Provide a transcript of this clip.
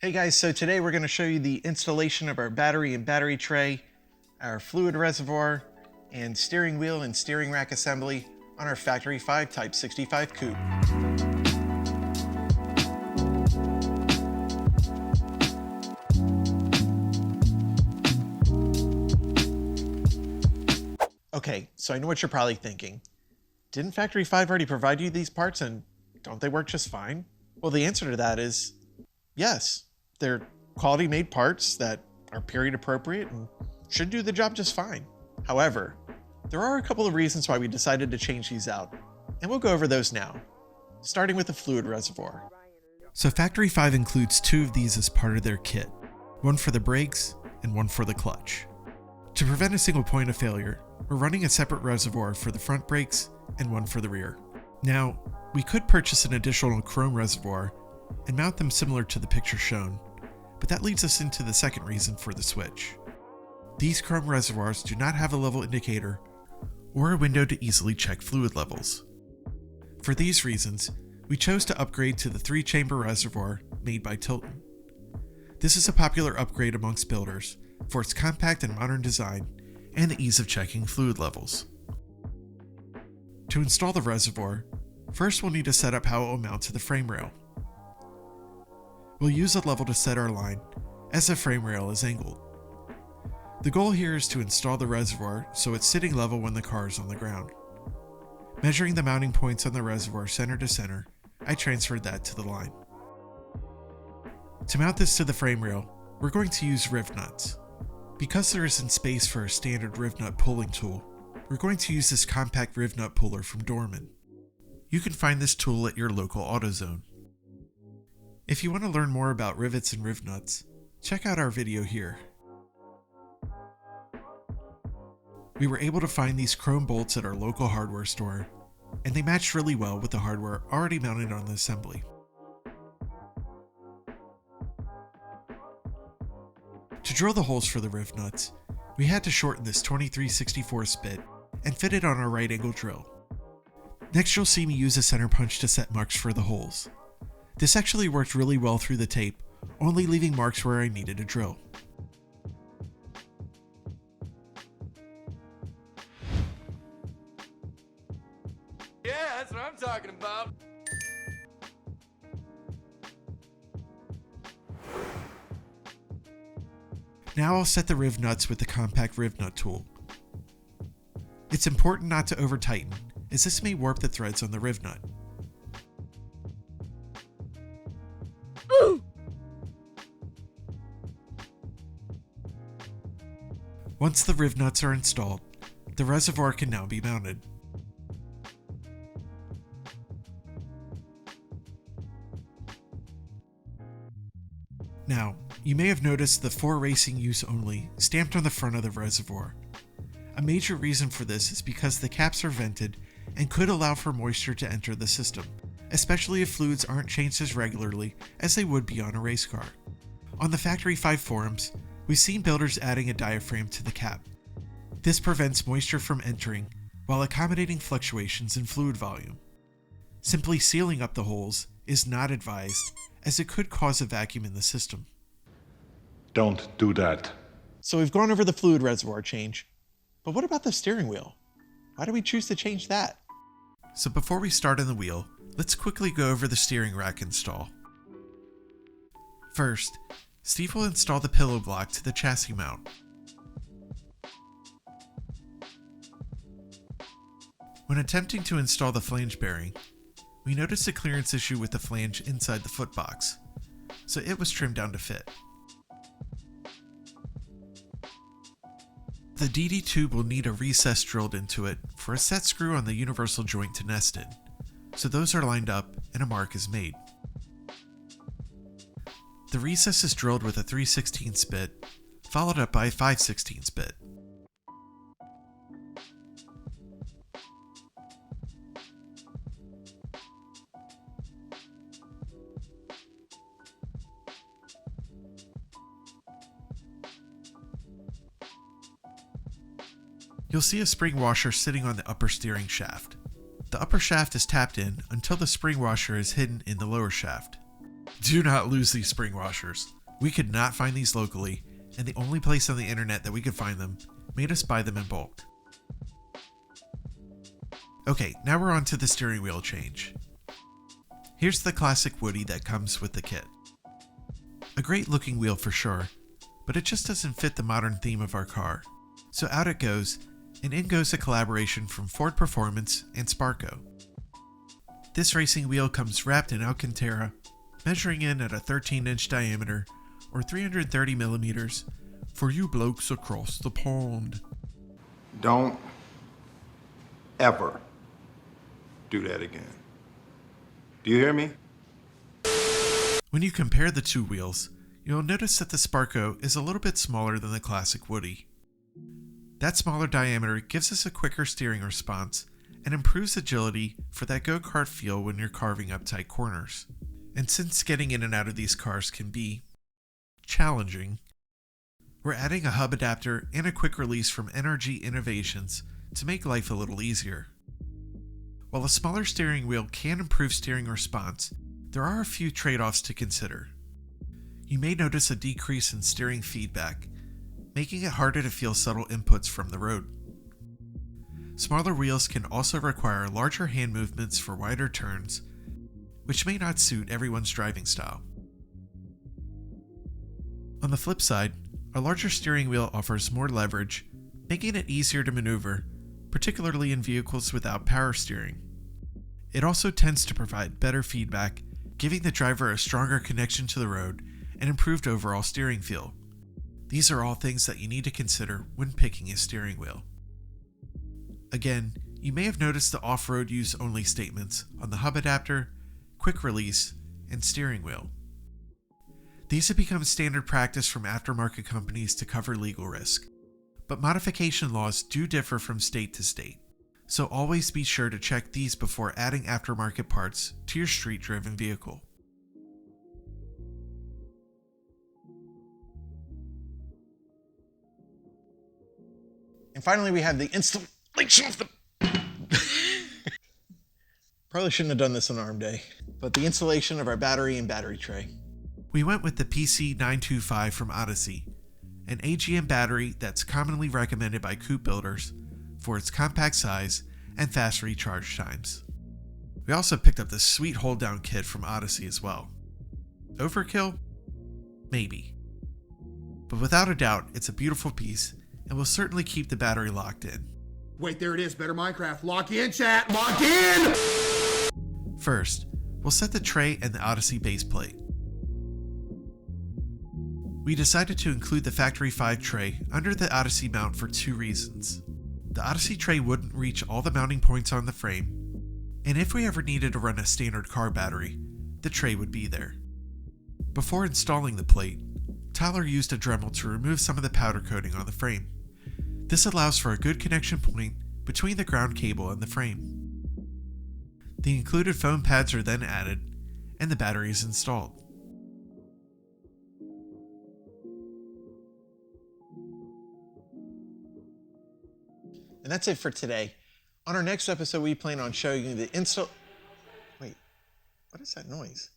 Hey guys, so today we're going to show you the installation of our battery and battery tray, our fluid reservoir, and steering wheel and steering rack assembly on our Factory 5 Type 65 Coupe. Okay, so I know what you're probably thinking. Didn't Factory 5 already provide you these parts and don't they work just fine? Well, the answer to that is yes. They're quality made parts that are period appropriate and should do the job just fine. However, there are a couple of reasons why we decided to change these out, and we'll go over those now, starting with the fluid reservoir. So Factory 5 includes two of these as part of their kit, one for the brakes and one for the clutch. To prevent a single point of failure, we're running a separate reservoir for the front brakes and one for the rear. Now, we could purchase an additional chrome reservoir and mount them similar to the picture shown, but that leads us into the second reason for the switch. These chrome reservoirs do not have a level indicator or a window to easily check fluid levels. For these reasons, we chose to upgrade to the 3-chamber reservoir made by Tilton. This is a popular upgrade amongst builders for its compact and modern design and the ease of checking fluid levels. To install the reservoir, first we'll need to set up how it will mount to the frame rail. We'll use a level to set our line as the frame rail is angled. The goal here is to install the reservoir so it's sitting level when the car is on the ground. Measuring the mounting points on the reservoir center to center, I transferred that to the line. To mount this to the frame rail, we're going to use riv nuts. Because there isn't space for a standard riv nut pulling tool, we're going to use this compact riv nut puller from Dorman. You can find this tool at your local AutoZone. If you want to learn more about rivets and riv nuts, check out our video here. We were able to find these chrome bolts at our local hardware store, and they matched really well with the hardware already mounted on the assembly. To drill the holes for the riv nuts, we had to shorten this 23/64 bit and fit it on our right angle drill. Next, you'll see me use a center punch to set marks for the holes. This actually worked really well through the tape, only leaving marks where I needed a drill. Yeah, that's what I'm talking about. Now I'll set the riv nuts with the compact riv nut tool. It's important not to over tighten, as this may warp the threads on the riv nut. Once the riv nuts are installed, the reservoir can now be mounted. Now, you may have noticed the "for racing use only" stamped on the front of the reservoir. A major reason for this is because the caps are vented and could allow for moisture to enter the system, especially if fluids aren't changed as regularly as they would be on a race car. On the Factory 5 forums, we've seen builders adding a diaphragm to the cap. This prevents moisture from entering while accommodating fluctuations in fluid volume. Simply sealing up the holes is not advised, as it could cause a vacuum in the system. Don't do that. So we've gone over the fluid reservoir change, but what about the steering wheel? Why do we choose to change that? So before we start on the wheel, let's quickly go over the steering rack install. First, Steve will install the pillow block to the chassis mount. When attempting to install the flange bearing, we noticed a clearance issue with the flange inside the footbox, so it was trimmed down to fit. The DD tube will need a recess drilled into it for a set screw on the universal joint to nest in, so those are lined up and a mark is made. The recess is drilled with a 3/16 bit, followed up by a 5/16 bit. You'll see a spring washer sitting on the upper steering shaft. The upper shaft is tapped in until the spring washer is hidden in the lower shaft. Do not lose these spring washers. We could not find these locally, and the only place on the internet that we could find them made us buy them in bulk. Okay, now we're on to the steering wheel change. Here's the classic Woody that comes with the kit. A great looking wheel for sure, but it just doesn't fit the modern theme of our car. So out it goes, and in goes a collaboration from Ford Performance and Sparco. This racing wheel comes wrapped in Alcantara, measuring in at a 13-inch diameter, or 330 millimeters, for you blokes across the pond. Don't ever do that again. Do you hear me? When you compare the two wheels, you'll notice that the Sparco is a little bit smaller than the classic Woody. That smaller diameter gives us a quicker steering response and improves agility for that go-kart feel when you're carving up tight corners. And since getting in and out of these cars can be challenging, we're adding a hub adapter and a quick release from NRG Innovations to make life a little easier. While a smaller steering wheel can improve steering response, there are a few trade-offs to consider. You may notice a decrease in steering feedback, making it harder to feel subtle inputs from the road. Smaller wheels can also require larger hand movements for wider turns, which may not suit everyone's driving style. On the flip side, a larger steering wheel offers more leverage, making it easier to maneuver, particularly in vehicles without power steering. It also tends to provide better feedback, giving the driver a stronger connection to the road and improved overall steering feel. These are all things that you need to consider when picking a steering wheel. Again, you may have noticed the off-road use only statements on the hub adapter, quick release, and steering wheel. These have become standard practice from aftermarket companies to cover legal risk, but modification laws do differ from state to state, so always be sure to check these before adding aftermarket parts to your street-driven vehicle. And finally, we have the installation of the... Probably shouldn't have done this on arm day, but the installation of our battery and battery tray. We went with the PC925 from Odyssey, an AGM battery that's commonly recommended by coupe builders for its compact size and fast recharge times. We also picked up this sweet hold-down kit from Odyssey as well. Overkill? Maybe. But without a doubt, it's a beautiful piece and will certainly keep the battery locked in. Wait, there it is. Better Minecraft. Lock in, chat. Lock in! First, we'll set the tray and the Odyssey base plate. We decided to include the Factory 5 tray under the Odyssey mount for two reasons. The Odyssey tray wouldn't reach all the mounting points on the frame, and if we ever needed to run a standard car battery, the tray would be there. Before installing the plate, Tyler used a Dremel to remove some of the powder coating on the frame. This allows for a good connection point between the ground cable and the frame. The included foam pads are then added, and the battery is installed. And that's it for today. On our next episode, we plan on showing you the Wait, what is that noise?